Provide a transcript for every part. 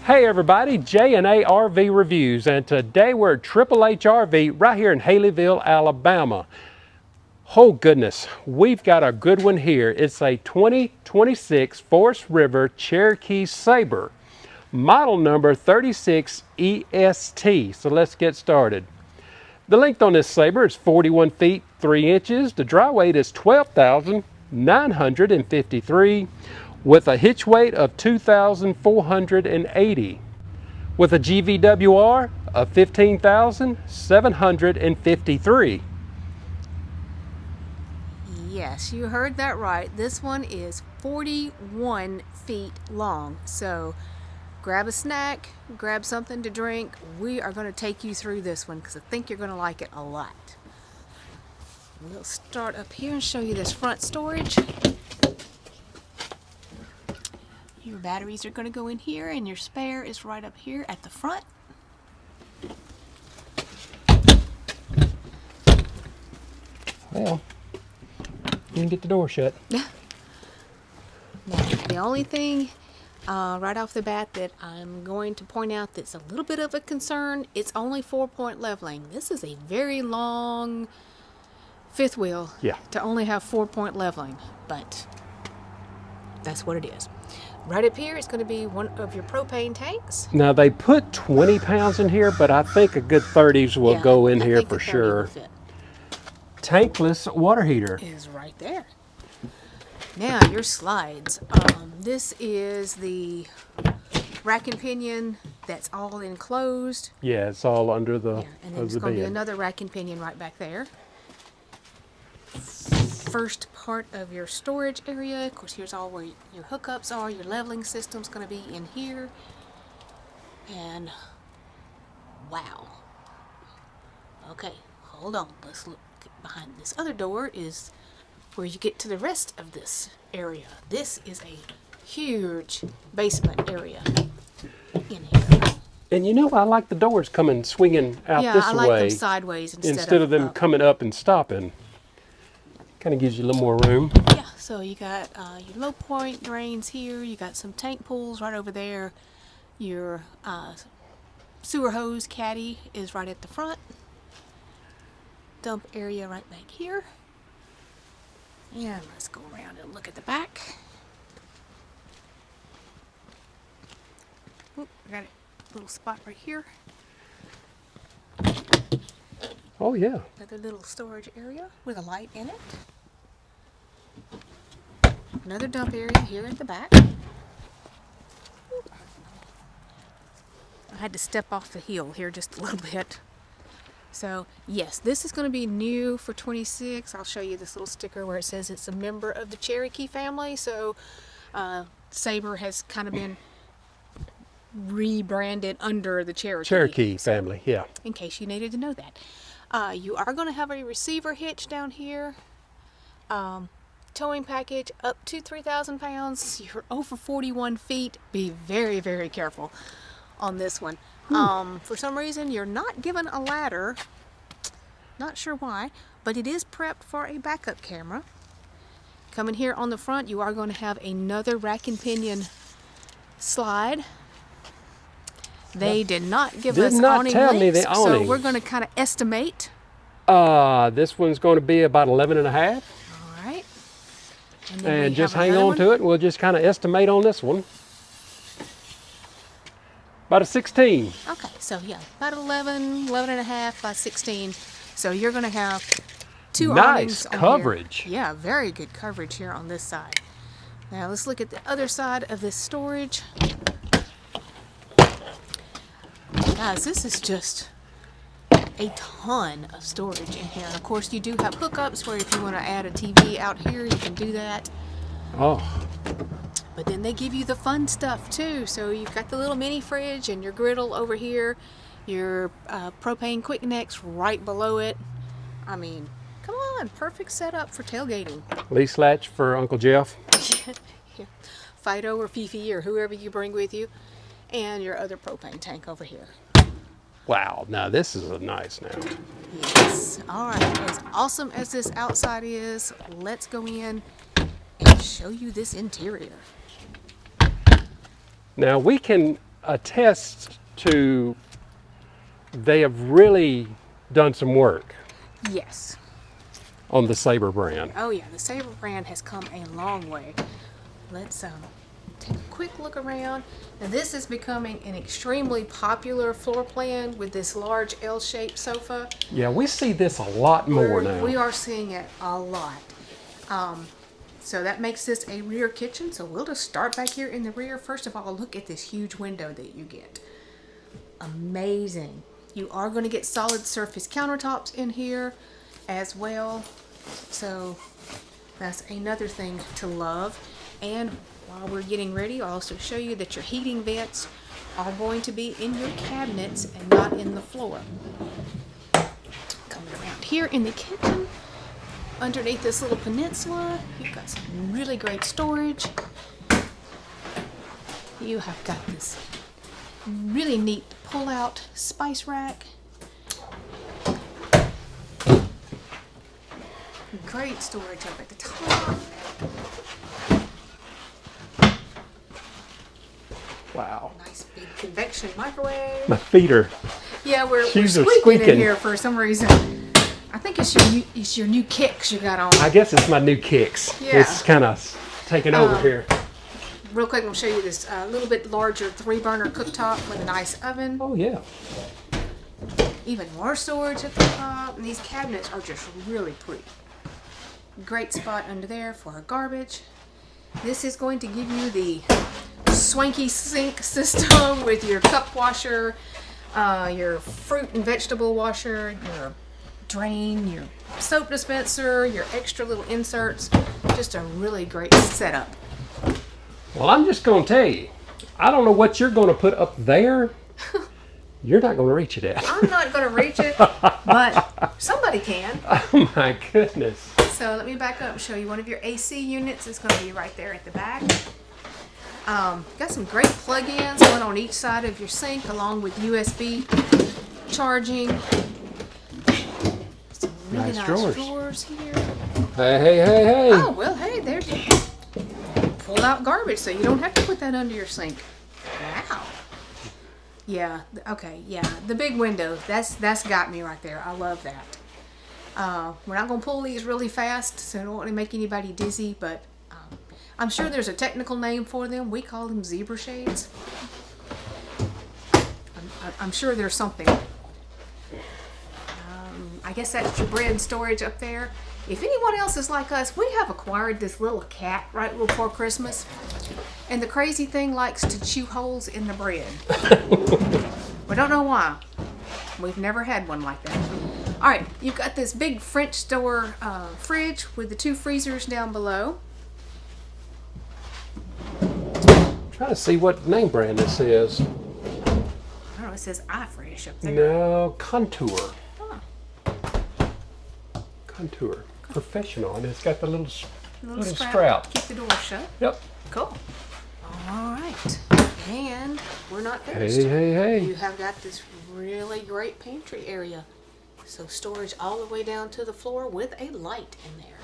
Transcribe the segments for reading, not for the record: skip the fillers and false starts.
Hey everybody, J&A RV Reviews, and today we're at Triple H RV right here in Haleyville, Alabama. Oh goodness, we've got a good one here. It's a 2026 Forest River Cherokee Sabre, model number 36EST. So let's get started. The length on this Sabre is 41 feet 3 inches. The dry weight is 12,953 with a hitch weight of 2,480 with a GVWR of 15,753. Yes, you heard that right. This one is 41 feet long. So grab a snack, grab something to drink. We are going to take you through this one because I think you're going to like it a lot. We'll start up here and show you this front storage. Your batteries are going to go in here and your spare is right up here at the front. Well, you can get the door shut. Now, the only thing right off the bat that I'm going to point out that's a little bit of a concern, it's only 4-point leveling. This is a very long fifth wheel to only have 4-point leveling, but that's what it is. Right up here, it's going to be one of your propane tanks. Now they put 20 pounds in here, but I think a good 30s will go in here for sure. Tankless water heater is right there. Now your slides. This is the rack and pinion that's all enclosed. Yeah, it's all under the and then there's going to be another rack and pinion right back there. First part of your storage area, of course, here's all where your hookups are. Your leveling system's going to be in here. And wow. Okay, hold on. Let's look behind this other door is where you get to the rest of this area. This is a huge basement area in here. And you know, I like the doors coming swinging out this way. Yeah, I like them sideways instead of them up. coming up and stopping. Kind of gives you a little more room. Yeah, so you got your low point drains here. You got some tank pools right over there. Your sewer hose caddy is right at the front. Dump area right back here. And let's go around and look at the back. Oop, I got a little spot right here. Oh yeah. Another little storage area with a light in it. Another dump area here at the back. I had to step off the hill here just a little bit. So yes, this is going to be new for 26. I'll show you this little sticker where it says it's a member of the Cherokee family. So Sabre has kind of been rebranded under the Cherokee family, yeah. In case you needed to know that. You are going to have a receiver hitch down here. Towing package up to 3,000 pounds. You're over 41 feet. Be very, very careful on this one. For some reason, you're not given a ladder. Not sure why, but it is prepped for a backup camera. Coming here on the front, you are going to have another rack and pinion slide. They did not give us awning links, so we're going to kind of estimate. This one's going to be about 11 and a half. All right. And just hang on to it. We'll just kind of estimate on this one. About a 16. Okay, so yeah, about 11 and a half by 16. So you're going to have two awnings on coverage. Here. Yeah, very good coverage here on this side. Now let's look at the other side of this storage. Guys, this is just a ton of storage in here. Of course, you do have hookups where if you want to add a TV out here, you can do that. Oh. But then they give you the fun stuff too. So you've got the little mini fridge and your griddle over here, your propane quick necks right below it. I mean, come on, perfect setup for tailgating. Lease latch for Uncle Jeff. Yeah. Fido or Fifi or whoever you bring with you. And your other propane tank over here. Wow, now this is a nice now. Yes. All right, as awesome as this outside is, let's go in and show you this interior. Now we can attests to they have really done some work Yes. on the Sabre brand. Oh yeah, the Sabre brand has come a long way. Let's take a quick look around. Now this is becoming an extremely popular floor plan with this large L-shaped sofa. Yeah, we see this a lot more now. We are seeing it a lot. So that makes this a rear kitchen. So we'll just start back here in the rear. First of all, look at this huge window that you get. Amazing. You are going to get solid surface countertops in here as well. So that's another thing to love. And while we're getting ready, I'll also show you that your heating vents are going to be in your cabinets and not in the floor. Coming around here in the kitchen, underneath this little peninsula, you've got some really great storage. You have got this really neat pull-out spice rack. Great storage up at the top. Wow. Nice big convection microwave. My feet are, Yeah, we're Shoes are squeaking in squeaking. here for some reason. I think it's your new kicks you got on. I guess it's my new kicks. Yeah. It's kind of taking over here. Real quick, I'm gonna show you this little bit larger 3-burner cooktop with a nice oven. Oh, yeah. Even more storage at the top, and these cabinets are just really pretty. Great spot under there for our garbage. This is going to give you the swanky sink system with your cup washer, your fruit and vegetable washer, your drain, your soap dispenser, your extra little inserts. Just a really great setup. Well, I'm just going to tell you, I don't know what you're going to put up there. You're not going to reach it at. I'm not going to reach it, but somebody can. Oh, my goodness. So let me back up and show you one of your AC units. It's going to be right there at the back. Got some great plug-ins, one on each side of your sink, along with USB charging. Some really Nice nice drawers. drawers here. Hey, hey, hey, hey. Oh, well, hey, there's pull out garbage, so you don't have to put that under your sink. Wow. Yeah, okay, yeah. The big window, that's got me right there. I love that. We're not going to pull these really fast, so I don't want to make anybody dizzy, but I'm sure there's a technical name for them. We call them zebra shades. I'm sure there's something. I guess that's your bread storage up there. If anyone else is like us, we have acquired this little cat right before Christmas. And the crazy thing likes to chew holes in the bread. We don't know why. We've never had one like that. All right, you've got this big French door fridge with the 2 freezers down below. Trying to see what name brand this is. I don't know, it says iFresh up there. No, Contour. Huh. Contour. Professional. And it's got the little Little strap. Keep the door shut. Yep. Cool. All right. And we're not finished. Hey, hey, hey. You have got this really great pantry area. So storage all the way down to the floor with a light in there.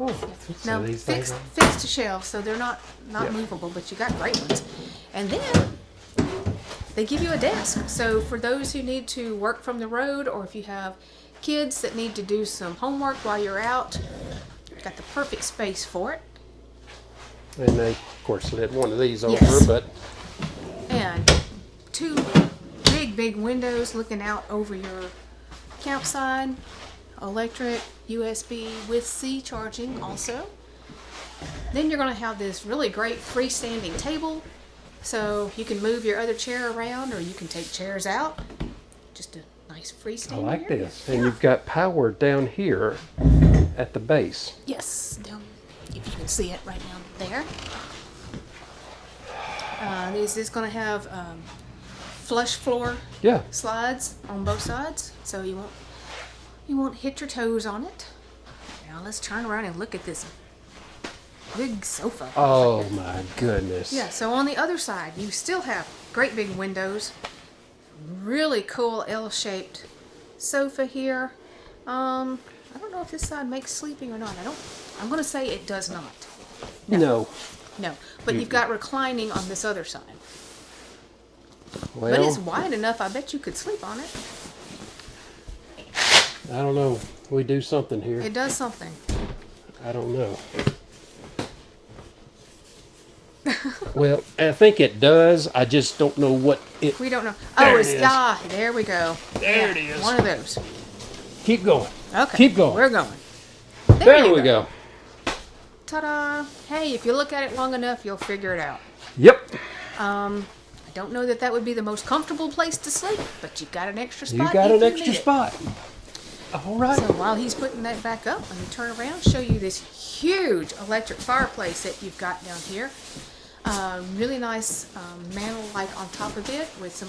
Oh, Now these things fixed to shelves, so they're not Yeah. movable, but you got great ones. And then they give you a desk. So for those who need to work from the road, or if you have kids that need to do some homework while you're out, you've got the perfect space for it. And they, of course, slid one of these over, Yes. but And 2 big windows looking out over your campsite. Electric, USB with C charging also. Then you're going to have this really great freestanding table. So you can move your other chair around, or you can take chairs out. Just a nice I freestanding like area. this. And you've got power down here at the base. Yes, down, if you can see it right down there. This is going to have flush floor Yeah. slides on both sides, so you won't hit your toes on it. Now let's turn around and look at this big sofa. Oh my goodness. Yeah, so on the other side, you still have great big windows. Really cool L-shaped sofa here. I don't know if this side makes sleeping or not. I'm going to say it does not. No. No, but you've got reclining on this other side. Well, But it's wide enough, I bet you could sleep on it. I don't know. We do something here. It does something. I don't know. Well, I think it does. I just don't know what it... We don't know. There Oh, it it's, is. ah, there we go. There it is. One of those. Keep going. Okay. Keep going. We're going. There you we go. Ta-da. Hey, if you look at it long enough, you'll figure it out. Yep. I don't know that would be the most comfortable place to sleep, but you've got an extra spot. You got if an you extra need it. spot. All right. So while he's putting that back up, let me turn around, show you this huge electric fireplace that you've got down here. Really nice mantle like on top of it with some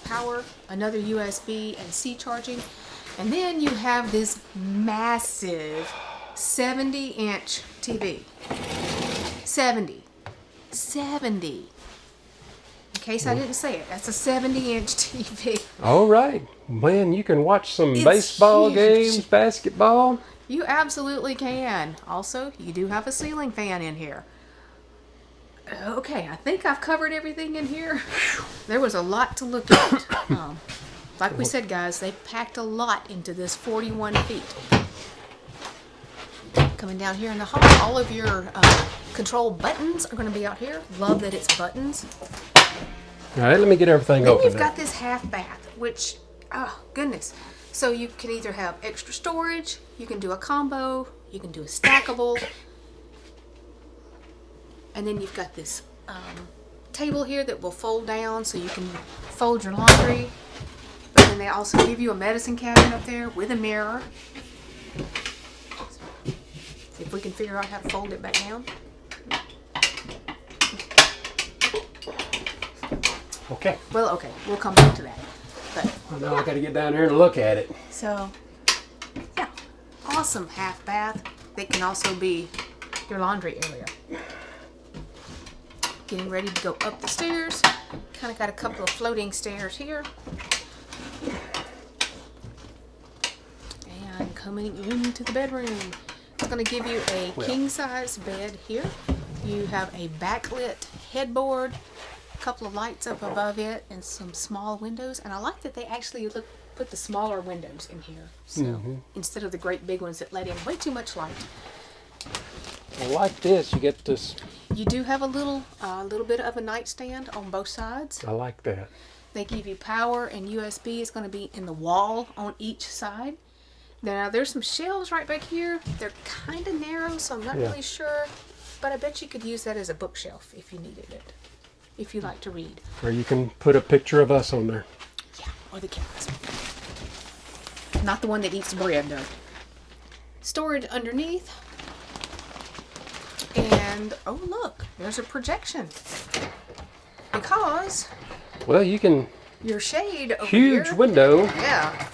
power, another USB and C charging. And then you have this massive 70-inch TV. 70. In case I didn't say it, that's a 70-inch TV. All right. Man, you can watch some It's baseball huge. games, basketball. You absolutely can. Also, you do have a ceiling fan in here. Okay, I think I've covered everything in here. There was a lot to look at. Like we said, guys, they packed a lot into this 41 feet. Coming down here in the hall, all of your control buttons are going to be out here. Love that it's buttons. All right, let me get everything Then open. you've got this half bath, which, oh, goodness. So you can either have extra storage, you can do a combo, you can do a stackable. And then you've got this table here that will fold down so you can fold your laundry. But then they also give you a medicine cabinet up there with a mirror. If we can figure out how to fold it back down. Okay. Well, okay, we'll come back to that. But Well, now I got to get down there and look at it. so, yeah, awesome half bath. They can also be your laundry area. Getting ready to go up the stairs. Kind of got a couple of floating stairs here. And coming into the bedroom. It's going to give you a king size bed here. You have a backlit headboard, a couple of lights up above it, and some small windows. And I like that they actually put the smaller windows in here. So instead of the great big ones that let in way too much light. Well, like this, you get this. You do have a little bit of a nightstand on both sides. I like that. They give you power and USB. It's going to be in the wall on each side. Now, there's some shelves right back here. They're kind of narrow, so I'm not really sure. But I bet you could use that as a bookshelf if you needed it, if you like to read. Or you can put a picture of us on there. Yeah, or the cats. Not the one that eats bread, though. Storage underneath. And, oh look, there's a projection. Because Well, you can. your shade over Huge here, window. yeah,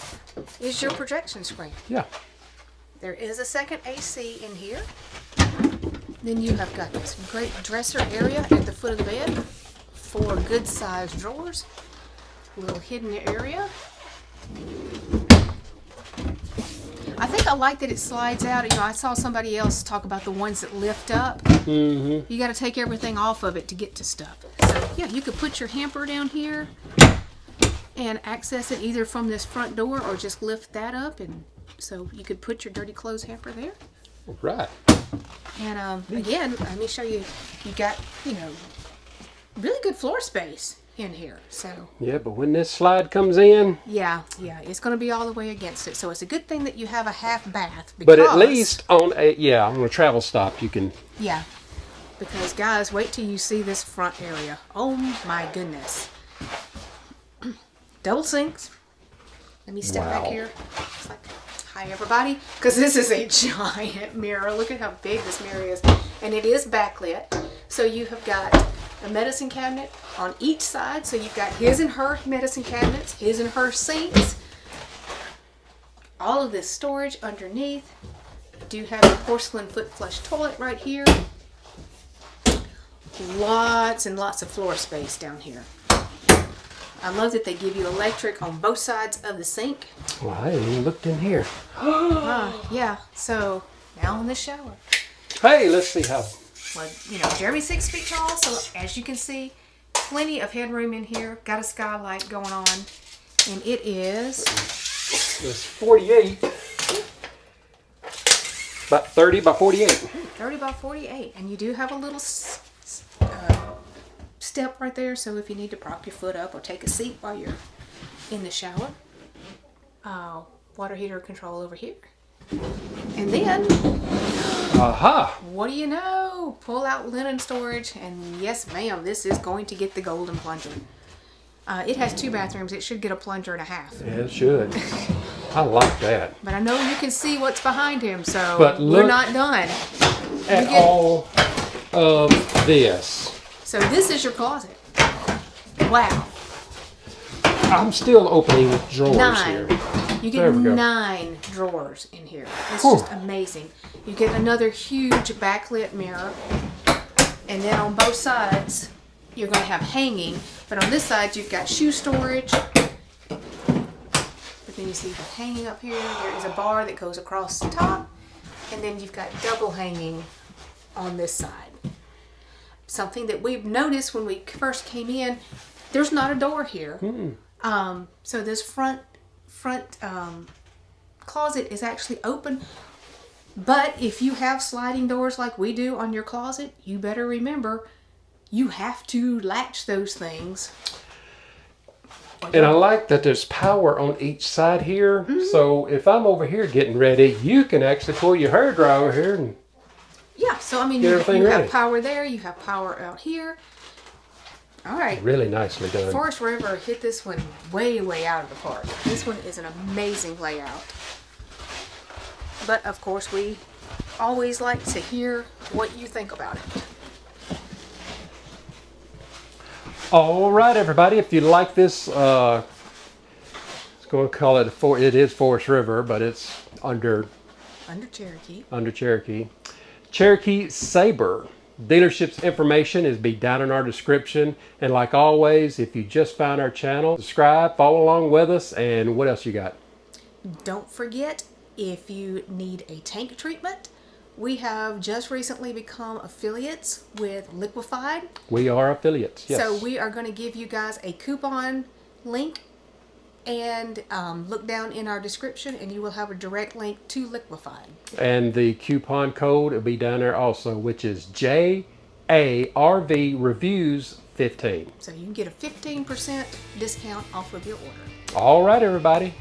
is your projection screen. Yeah. There is a second AC in here. Then you have got this great dresser area at the foot of the bed. 4 good sized drawers. A little hidden area. I think I like that it slides out. You know, I saw somebody else talk about the ones that lift up. Mm-hmm. You got to take everything off of it to get to stuff. So yeah, you could put your hamper down here and access it either from this front door or just lift that up, and so you could put your dirty clothes hamper there. Right. And again, let me show you. You got, you know, really good floor space in here. So Yeah, but when this slide comes in. yeah, it's going to be all the way against it. So it's a good thing that you have a half bath. Because, But at least on a travel stop you can. yeah, because guys, wait till you see this front area. Oh my goodness. Double sinks. Let me step back Wow. here. It's like, hi everybody, because this is a giant mirror. Look at how big this mirror is, and it is backlit. So you have got a medicine cabinet on each side. So you've got his and her medicine cabinets, his and her sinks. All of this storage underneath. Do have a porcelain foot flush toilet right here. Lots and lots of floor space down here. I love that they give you electric on both sides of the sink. Well, I haven't even looked in here. Yeah, so now in the shower. Hey, let's see how Well, you know, Jeremy's 6 feet tall, so as you can see, plenty of headroom in here. Got a skylight going on, and it is... It's 48. About 30 by 48. 30 by 48, and you do have a little step right there, so if you need to prop your foot up or take a seat while you're in the shower. Water heater control over here. And then, Aha! what do you know? Pull out linen storage, and yes ma'am, this is going to get the golden plunger. It has 2 bathrooms. It should get a plunger and a half. Yeah, it should. I like that. But I know you can see what's behind him, so But we're look not done. at all of this. So this is your closet. Wow. I'm still opening drawers 9. here. You There get we go. 9 drawers in here. It's Whew. just amazing. You get another huge backlit mirror. And then on both sides, you're going to have hanging. But on this side, you've got shoe storage. But then you see the hanging up here. There is a bar that goes across the top. And then you've got double hanging on this side. Something that we've noticed when we first came in, there's not a door here. So this front closet is actually open. But if you have sliding doors like we do on your closet, you better remember you have to latch those things. And I like that there's power on each side here. So if I'm over here getting ready, you can actually pull your hairdryer over here and Yeah, so I mean, Get you everything have ready. power there, you have power out here. All right. really nicely done. Forest River hit this one way, way out of the park. This one is an amazing layout. But of course, we always like to hear what you think about it. All right, everybody. If you like this, it's going to call it it is Forest River, but it's under Cherokee. Cherokee Sabre. Dealership's information is be down in our description. And like always, if you just found our channel, subscribe, follow along with us, and what else you got? Don't forget, if you need a tank treatment, we have just recently become affiliates with Liquefied. We are affiliates, yes. So we are going to give you guys a coupon link, and look down in our description and you will have a direct link to Liquefied. And the coupon code will be down there also, which is JARVreviews 15. So you can get a 15% discount off of your order. All right, everybody.